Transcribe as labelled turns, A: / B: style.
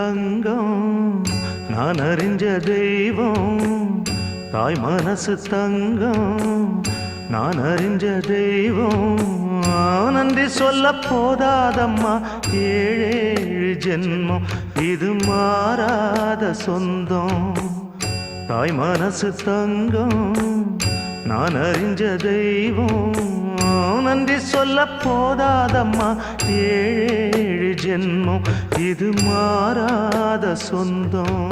A: தங்கம் நான் அறிஞ்ச தெய்வம் தாய் மனசு தங்கம் நான் அறிஞ்ச தெய்வம் நன்றி சொல்ல போதாதம்மா ஏழேழு ஜென்மம் இது மாறாத சொந்தம் தாய் மனசு தங்கம் நான் அறிஞ்ச தெய்வம் நன்றி சொல்ல போதாதம்மா ஏழேழு ஜென்மம் இது மாறாத சொந்தம்